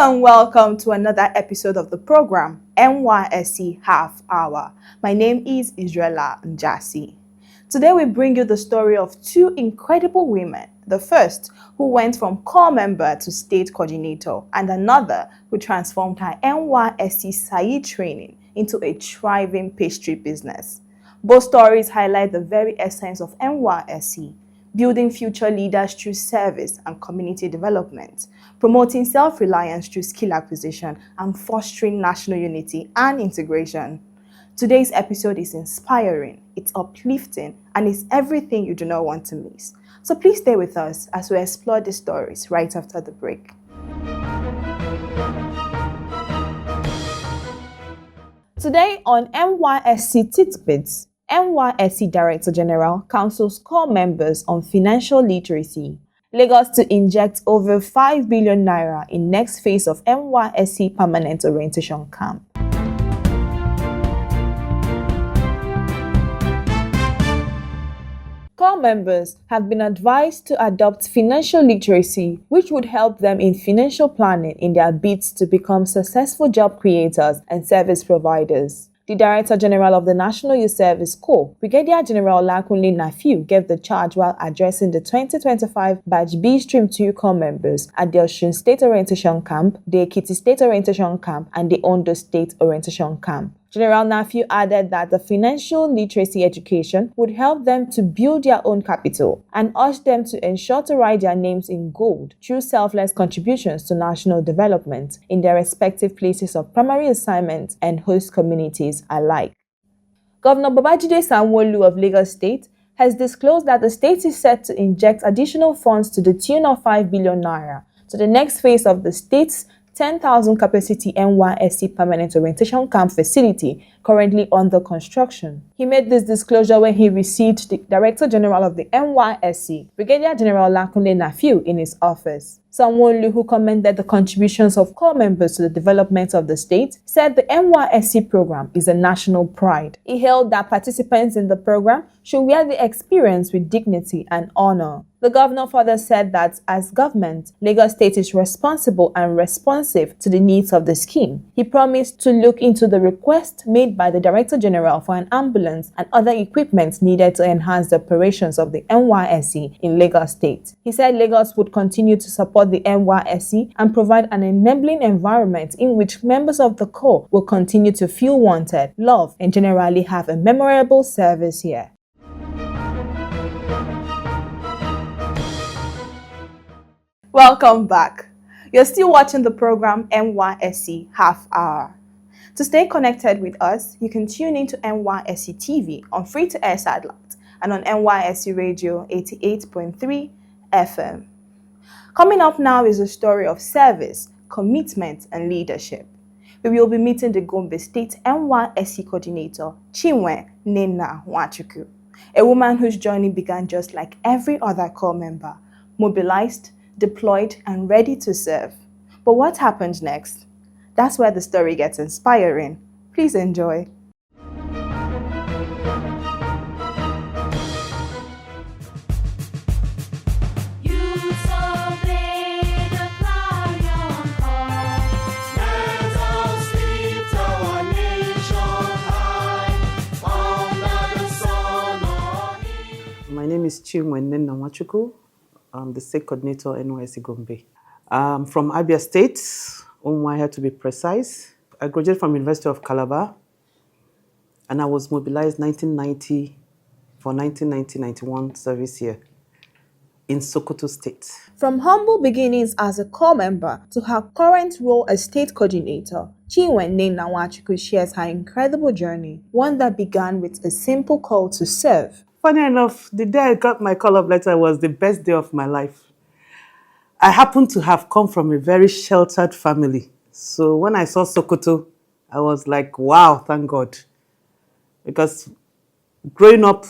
Hello and welcome to another episode of the program, Nysc Half Hour. My name is Israela Njasi. Today we bring you the story of two incredible women. The first, who went from corps member to state coordinator, and another who transformed her Nysc SAI training into a thriving pastry business. Both stories highlight the very essence of Nysc, building future leaders through service and community development, promoting self-reliance through skill acquisition, and fostering national unity and integration. Today's episode is inspiring, it's uplifting, and it's everything you do not want to miss. So please stay with us as we explore these stories right after the break. Today on Nysc Tidbits, Nysc Director General counsels corps members on financial literacy. Lagos to inject over 5 billion naira in next phase of Nysc permanent orientation camp. Corps members have been advised to adopt financial literacy, which would help them in financial planning in their bids to become successful job creators and service providers. The Director General of the National Youth Service Corps, Brigadier General Olakunle Nafiu, gave the charge while addressing the 2025 Batch B Stream 2 corps members at the Osun State Orientation Camp, the Ekiti State Orientation Camp, and the Ondo State Orientation Camp. General Nafiu added that the financial literacy education would help them to build their own capital and urged them to ensure to write their names in gold through selfless contributions to national development in their respective places of primary assignment and host communities alike. Governor Babajide Sanwo-Olu of Lagos State has disclosed that the state is set to inject additional funds to the tune of 5 billion naira to the next phase of the state's 10,000 capacity Nysc permanent orientation camp facility currently under construction. He made this disclosure when he received the Director General of the Nysc, Brigadier General Olakunle Nafiu, in his office. Sanwo-Olu, who commended the contributions of corps members to the development of the state, said the Nysc program is a national pride. He held that participants in the program should wear the experience with dignity and honor. The governor further said that as government, Lagos State is responsible and responsive to the needs of the scheme. He promised to look into the request made by the Director General for an ambulance and other equipment needed to enhance the operations of the Nysc in Lagos State. He said Lagos would continue to support the Nysc and provide an enabling environment in which members of the corps will continue to feel wanted, loved, and generally have a memorable service here. Welcome back. You're still watching the program Nysc Half Hour. To stay connected with us, you can tune into Nysc TV on free-to-air satellite and on Nysc Radio 88.3 FM. Coming up now is a story of service, commitment, and leadership. We will be meeting the Gombe State Nysc coordinator, Chinwe Nena Nwachukwu, a woman whose journey began just like every other corps member, mobilized, deployed, and ready to serve. But what happened next? That's where the story gets inspiring. Please enjoy. My name is Chinwe Nena Nwachukwu. I'm the state coordinator Nysc Gombe. From Abia State, Umuahia to be precise. I graduated from University of Calabar, and I was mobilized 1990 for 1990-91 service year in Sokoto State. From humble beginnings as a corps member to her current role as state coordinator, Chinwe Nena Nwachukwu shares her incredible journey, one that began with a simple call to serve. Funny enough, the day I got my call-up letter was the best day of my life. I happened to have come from a very sheltered family. So when I saw Sokoto, I was like, wow, thank God. Because growing up,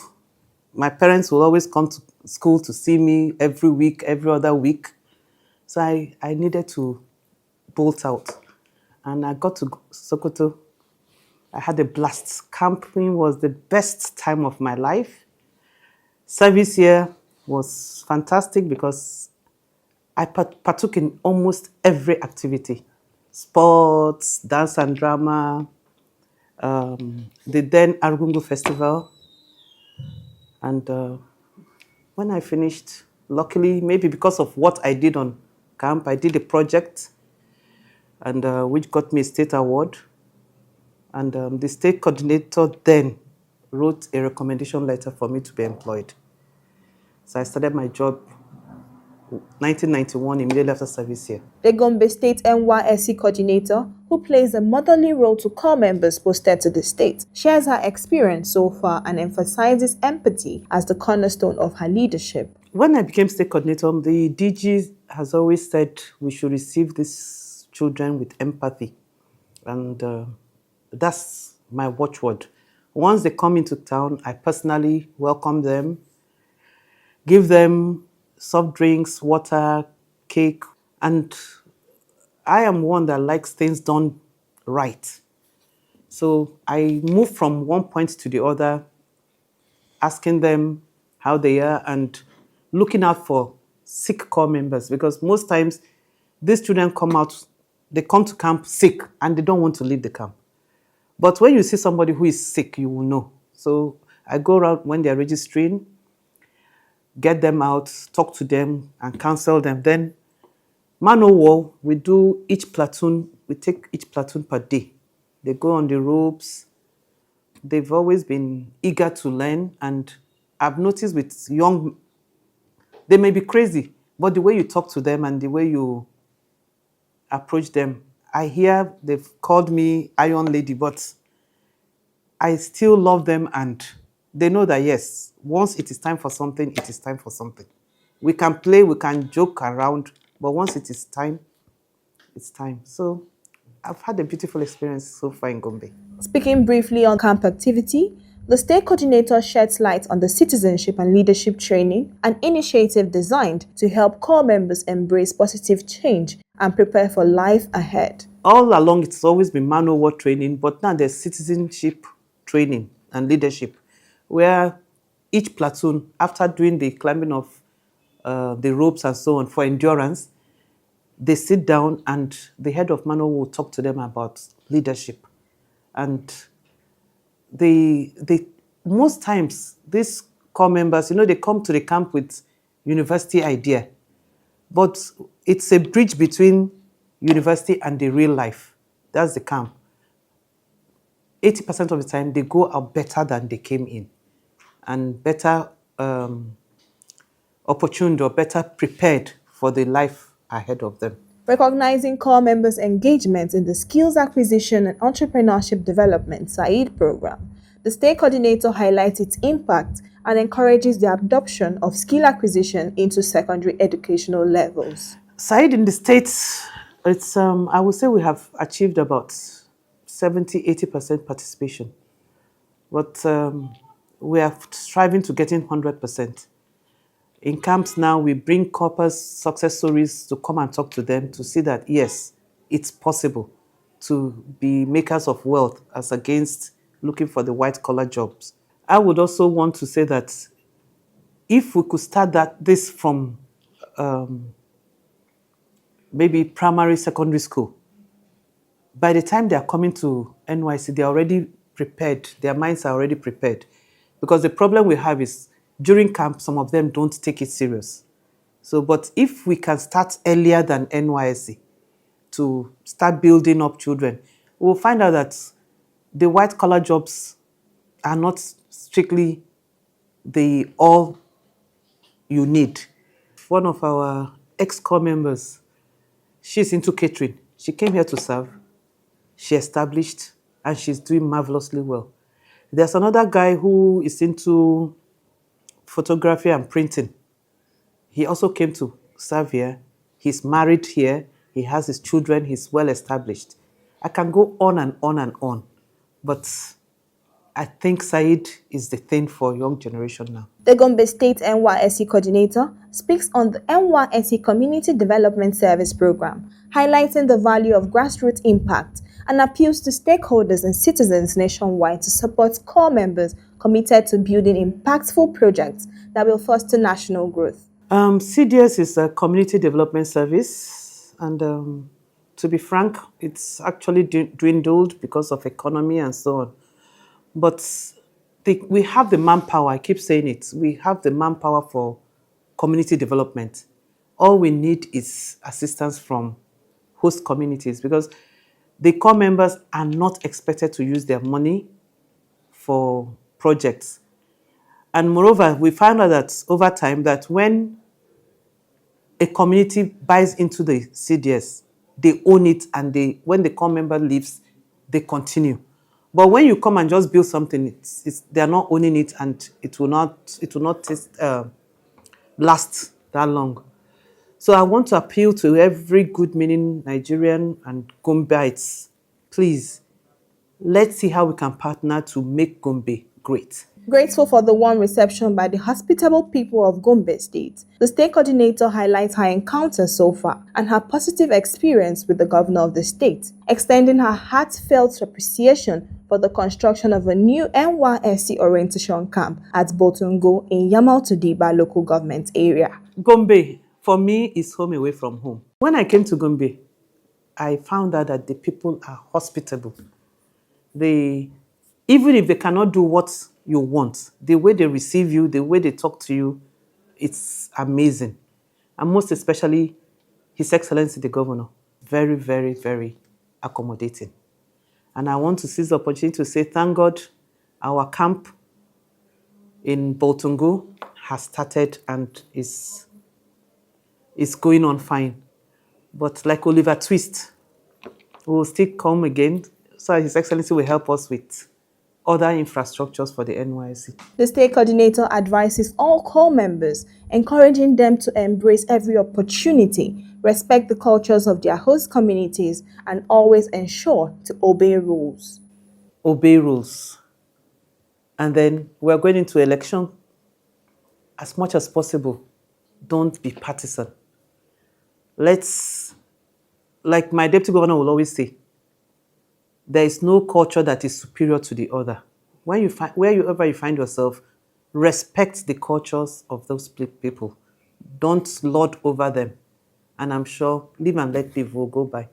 my parents will always come to school to see me every week, every other week. So I needed to bolt out. And I got to Sokoto. I had a blast. Camping was the best time of my life. Service year was fantastic because I partook in almost every activity. sports, dance and drama, the then Argungu Festival. And when I finished, luckily, maybe because of what I did on camp, I did a project and which got me a state award. And the state coordinator then wrote a recommendation letter for me to be employed. So I started my job 1991, immediately after service here. The Gombe State NYSC coordinator, who plays a motherly role to corps members posted to the state, shares her experience so far and emphasizes empathy as the cornerstone of her leadership. When I became state coordinator, the DG has always said we should receive these children with empathy. And that's my watchword. Once they come into town, I personally welcome them, give them soft drinks, water, cake, and I am one that likes things done right. So I move from one point to the other, asking them how they are and looking out for sick corps members because most times these children come out, they come to camp sick and they don't want to leave the camp. But when you see somebody who is sick, you will know. So I go around when they're registering, get them out, talk to them, and counsel them. Then, man o' war, we do each platoon, we take each platoon per day. They go on the ropes. They've always been eager to learn. And I've noticed with young, they may be crazy, but the way you talk to them and the way you approach them, I hear they've called me Iron Lady, but I still love them and they know that yes, once it is time for something, it is time for something. We can play, we can joke around, but once it is time, it's time. So I've had a beautiful experience so far in Gombe. Speaking briefly on camp activity, the state coordinator sheds light on the citizenship and leadership training, an initiative designed to help corps members embrace positive change and prepare for life ahead. All along, it's always been man o' war training, but now there's citizenship training and leadership, where each platoon, after doing the climbing of the ropes and so on for endurance, they sit down and the head of man o' war will talk to them about leadership. And they most times these corps members, they come to the camp with university idea, but it's a bridge between university and the real life. That's the camp. 80% of the time, they go out better than they came in, and better opportuned or better prepared for the life ahead of them. Recognizing corps members' engagement in the Skills Acquisition and Entrepreneurship Development (SAID) program, the state coordinator highlights its impact and encourages the adoption of skill acquisition into secondary educational levels. SAID in the States, it's I would say we have achieved about 70-80% participation, but we are striving to get in 100%. In camps now, we bring corpus success stories to come and talk to them to see that, yes, it's possible to be makers of wealth as against looking for the white-collar jobs. I would also want to say that if we could start this from maybe primary, secondary school, by the time they are coming to NYC, they're already prepared. Their minds are already prepared. Because the problem we have is during camp, some of them don't take it serious. So, but if we can start earlier than NYC to start building up children, we'll find out that the white-collar jobs are not strictly the all you need. One of our ex-corps members, she's into catering. She came here to serve. She established, and she's doing marvelously well. There's another guy who is into photography and printing. He also came to serve here. He's married here. He has his children. He's well established. I can go on and on and on, but I think Said is the thing for young generation now. The Gombe State NYSC coordinator speaks on the NYSC Community Development Service Program, highlighting the value of grassroots impact and appeals to stakeholders and citizens nationwide to support corps members committed to building impactful projects that will foster national growth. CDS is a community development service, and to be frank, it's actually dwindled because of economy and so on. But we have the manpower, I keep saying it, we have the manpower for community development. All we need is assistance from host communities because the core members are not expected to use their money for projects. And moreover, we found out that over time that when a community buys into the CDS, they own it, and when the core member leaves, they continue. But when you come and just build something, they're not owning it, and it will not last that long. So I want to appeal to every good-meaning Nigerian and Gombites, please, let's see how we can partner to make Gombe great. Grateful for the warm reception by the hospitable people of Gombe State, the state coordinator highlights her encounter so far and her positive experience with the governor of the state, extending her heartfelt appreciation for the construction of a new Nysc orientation camp at Botungo in Yamal Tudiba local government area. Gombe, for me, is home away from home. When I came to Gombe, I found out that the people are hospitable. Even if they cannot do what you want, the way they receive you, the way they talk to you, it's amazing. And most especially, His Excellency the Governor, very, very, very accommodating. And I want to seize the opportunity to say, thank God, our camp in Boltungu has started and is going on fine. But like Oliver Twist, we will still come again, so His Excellency will help us with other infrastructures for the NYSC. The state coordinator advises all core members, encouraging them to embrace every opportunity, respect the cultures of their host communities, and always ensure to obey rules. Obey rules. And then we're going into election. As much as possible, don't be partisan. Like my deputy governor will always say, there is no culture that is superior to the other. Wherever you find yourself, respect the cultures of those people. Don't lord over them. And I'm sure live and let live will go by.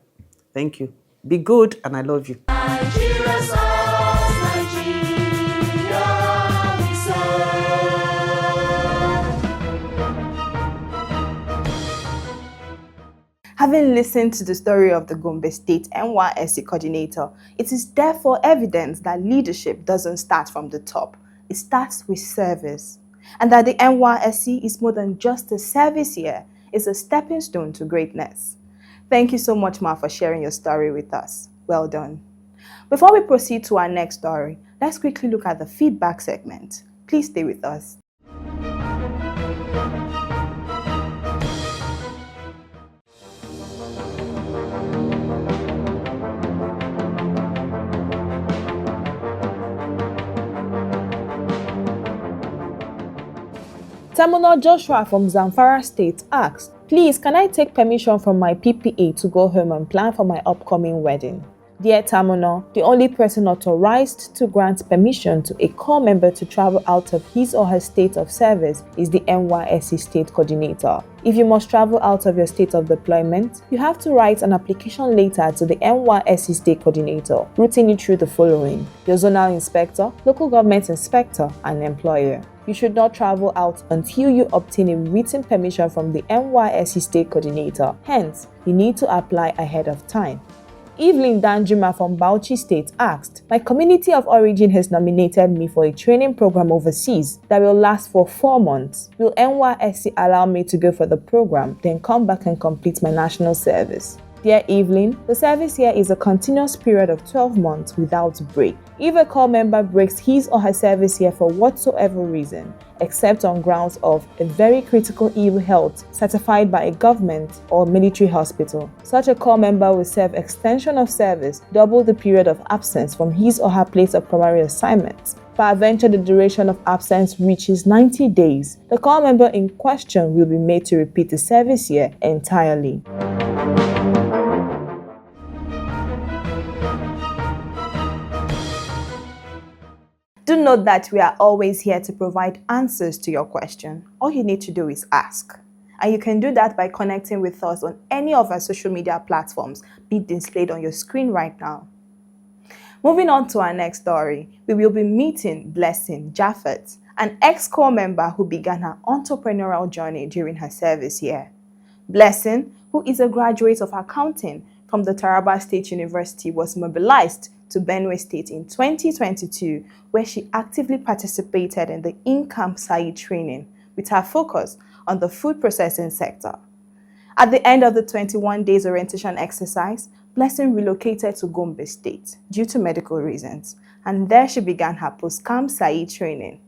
Thank you. Be good, and I love you. Nigeria serves, Nigeria we serve. Having listened to the story of the Gombe State NYSC coordinator, it is therefore evident that leadership doesn't start from the top. It starts with service. And that the NYSC is more than just a service year, it's a stepping stone to greatness. Thank you so much, Ma, for sharing your story with us. Well done. Before we proceed to our next story, let's quickly look at the feedback segment. Please stay with us. Tamuno Joshua from Zamfara State asked, "Please, can I take permission from my PPA to go home and plan for my upcoming wedding?" Dear Tamuno, the only person authorized to grant permission to a core member to travel out of his or her state of service is the NYSC State Coordinator. If you must travel out of your state of deployment, you have to write an application letter to the NYSC State Coordinator, routing it through the following: your zonal inspector, local government inspector, and employer. You should not travel out until you obtain a written permission from the NYSC State Coordinator. Hence, you need to apply ahead of time. Evelyn Danjuma from Bauchi State asked, "My community of origin has nominated me for a training program overseas that will last for 4 months. Will NYSC allow me to go for the program, then come back and complete my national service?" Dear Evelyn, the service year is a continuous period of 12 months without break. If a core member breaks his or her service year for whatsoever reason, except on grounds of a very critical ill health certified by a government or military hospital, such a core member will serve extension of service double the period of absence from his or her place of primary assignment. Peradventure, the duration of absence reaches 90 days. The core member in question will be made to repeat the service year entirely. Do note that we are always here to provide answers to your question. All you need to do is ask. And you can do that by connecting with us on any of our social media platforms, be displayed on your screen right now. Moving on to our next story, we will be meeting Blessing Jaffet, an ex-corps member who began her entrepreneurial journey during her service year. Blessing, who is a graduate of accounting from the Taraba State University, was mobilized to Benue State in 2022, where she actively participated in the in-camp SAI training with her focus on the food processing sector. At the end of the 21 days orientation exercise, Blessing relocated to Gombe State due to medical reasons, and there she began her post-camp SAI training.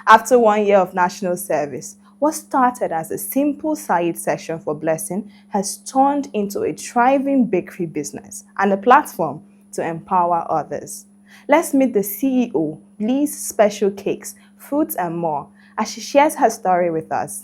After 1 year of national service, what started as a simple side session for Blessing has turned into a thriving bakery business and a platform to empower others. Let's meet the CEO, Bliss Special Cakes, Fruits and More, as she shares her story with us.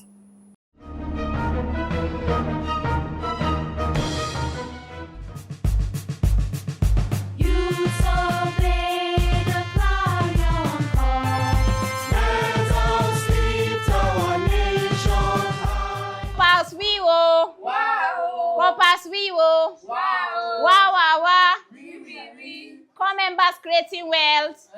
Corpus Vivo. Wow. Wow, wow, wow. Core members creating wealth.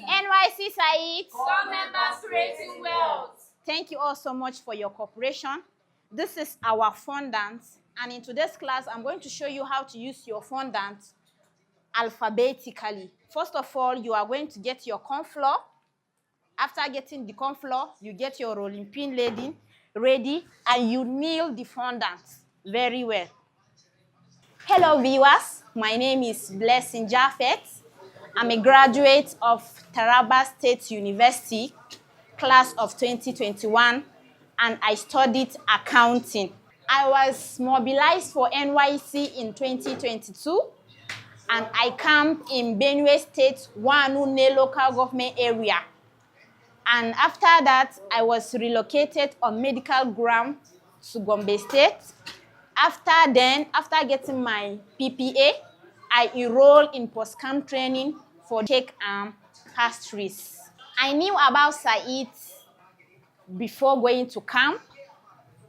NYC Said. Core members creating wealth. Thank you all so much for your cooperation. This is our fondant, and in today's class, I'm going to show you how to use your fondant alphabetically. First of all, you are going to get your corn flour. After getting the corn flour, you get your rolling pin ready, and you knead the fondant very well. Hello viewers, my name is Blessing Jaffet. I'm a graduate of Taraba State University, class of 2021, and I studied accounting. I was mobilized for NYC in 2022, and I camped in Benue State, Wanune local government area. And after that, I was relocated on medical ground to Gombe State. After getting my PPA, I enrolled in post-camp training for cake and pastries. I knew about Said before going to camp,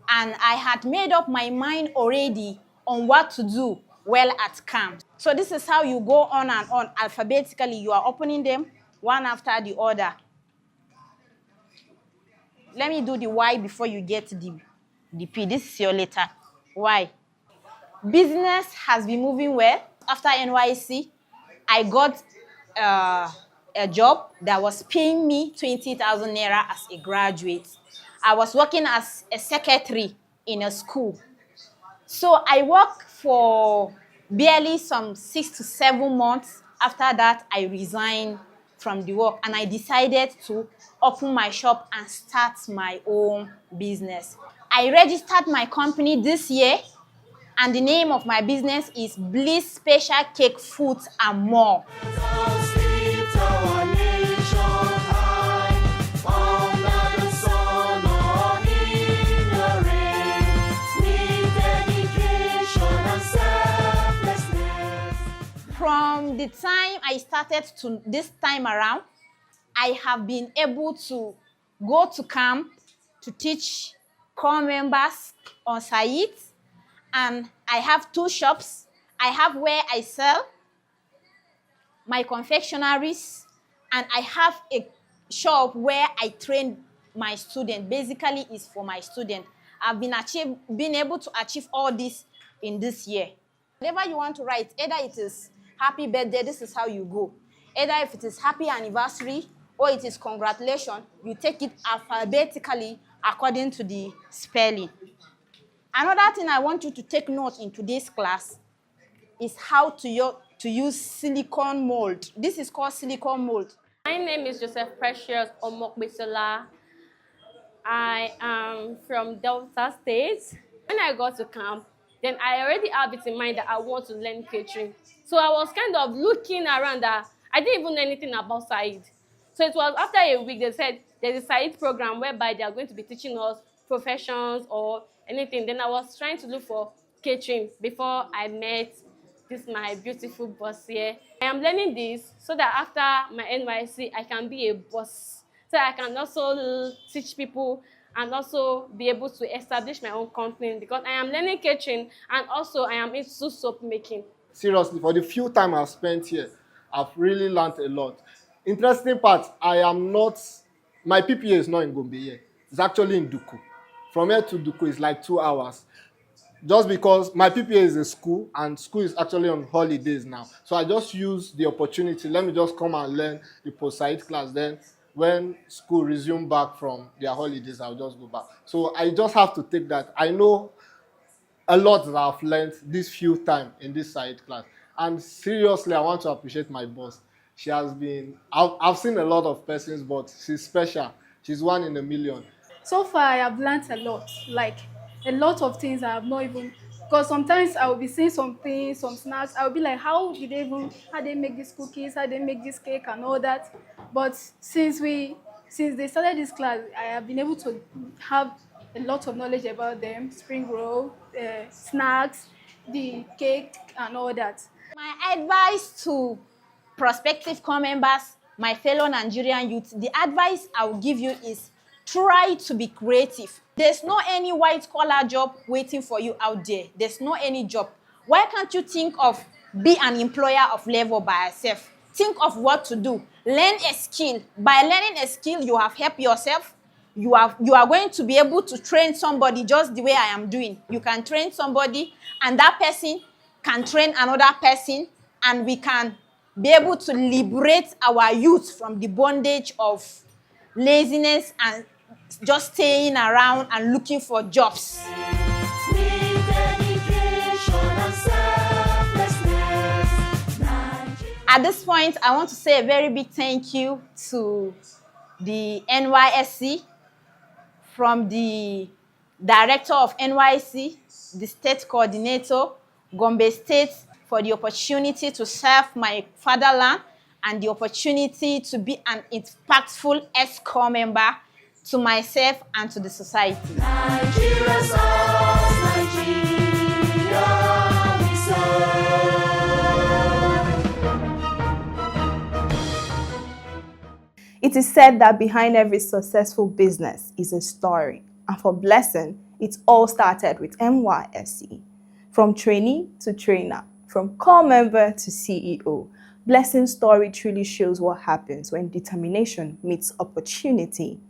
and I had made up my mind already on what to do well at camp. So this is how you go on and on alphabetically. You are opening them one after the other. Let me do the Y before you get the P. This is your letter, Y. Business has been moving well. After NYC, I got a job that was paying me 20,000 naira as a graduate. I was working as a secretary in a school. So I worked for barely some 6 to 7 months. After that, I resigned from the work, and I decided to open my shop and start my own business. I registered my company this year, and the name of my business is Bliss Special Cake, Fruits and More. From the time I started to this time around, I have been able to go to camp to teach core members on Said, and I have 2 shops. I have where I sell my confectionaries, and I have a shop where I train my student. Basically, it's for my student. I've been able to achieve all this in this year. Whatever you want to write, either it is happy birthday, this is how you go. Either if it is happy anniversary or it is congratulations, you take it alphabetically according to the spelling. Another thing I want you to take note in today's class is how to use silicone mold. This is called silicone mold. My name is Joseph Precious Omokbisola. I am from Delta State. When I got to camp, then I already have it in mind that I want to learn catering. So I was kind of looking around that I didn't even know anything about Said. So it was after a week they said there's a Said program whereby they are going to be teaching us professions or anything. Then I was trying to look for catering before I met my beautiful boss here. I am learning this so that after my NYC I can be a boss. So I can also teach people and also be able to establish my own company, because I am learning catering and also I am into soap making. Seriously, for the few time I've spent here, I've really learned a lot. Interesting part, I am not, my PPA is not in Gombe here. It's actually in Duku. From here to Duku is like 2 hours. Just because my PPA is a school and school is actually on holidays now. So I just use the opportunity. Let me just come and learn the post-site class. Then when school resume back from their holidays, I'll just go back. So I just have to take that. I know a lot that I've learned this few time in this side class. And seriously, I want to appreciate my boss. She has been, I've seen a lot of persons, but she's special. She's one in a million. So far I have learned a lot, like a lot of things I have not even, because sometimes I will be seeing some things, some snacks, I will be like, how they make these cookies, how they make this cake and all that. But since they started this class, I have been able to have a lot of knowledge about them, spring roll, snacks, the cake and all that. My advice to prospective core members, my fellow Nigerian youth, the advice I will give you is try to be creative. There's no any white collar job waiting for you out there. There's no any job. Why can't you think of be an employer of level by yourself? Think of what to do. Learn a skill. By learning a skill, you have helped yourself. You are going to be able to train somebody just the way I am doing. You can train somebody and that person can train another person, and we can be able to liberate our youth from the bondage of laziness and just staying around and looking for jobs. At this point, I want to say a very big thank you to the Nysc, from the director of Nysc, the state coordinator, Gombe State, for the opportunity to serve my fatherland and the opportunity to be an impactful ESCO member to myself and to the society. Nigeria serves, Nigeria we serve. It is said that behind every successful business is a story. And for Blessing, it all started with Nysc. From trainee to trainer, from core member to CEO, Blessing's story truly shows what happens when determination meets opportunity.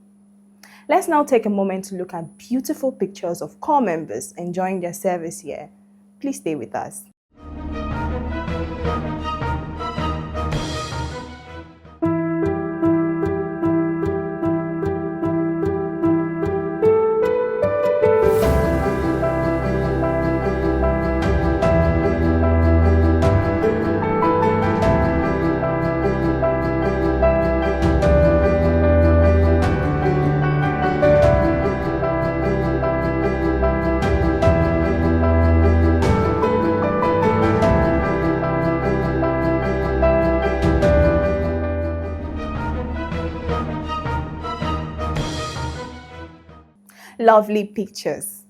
Let's now take a moment to look at beautiful pictures of core members enjoying their service here. Please stay with us. Lovely pictures.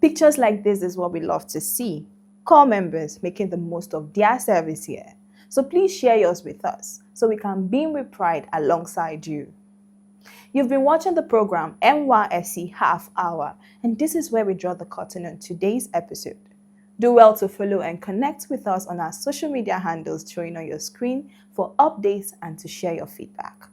Pictures like this is what we love to see. Core members making the most of their service here. So please share yours with us so we can beam with pride alongside you. You've been watching the program Nysc Half Hour, and this is where we draw the curtain on today's episode. Do well to follow and connect with us on our social media handles showing on your screen for updates and to share your feedback.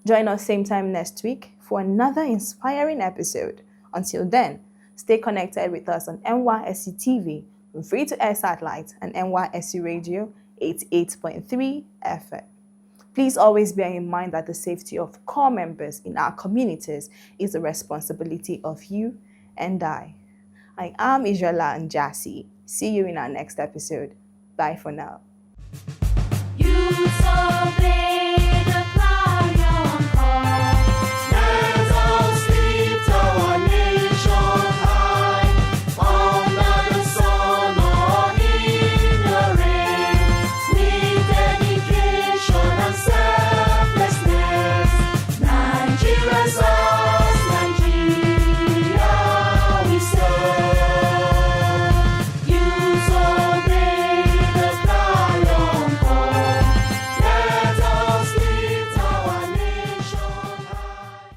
Join us same time next week for another inspiring episode. Until then, stay connected with us on Nysc TV, free-to-air satellite, and Nysc Radio 88.3 FM. Please always bear in mind that the safety of core members in our communities is the responsibility of you and I. I am Israela Njasi. See you in our next episode. Bye for now.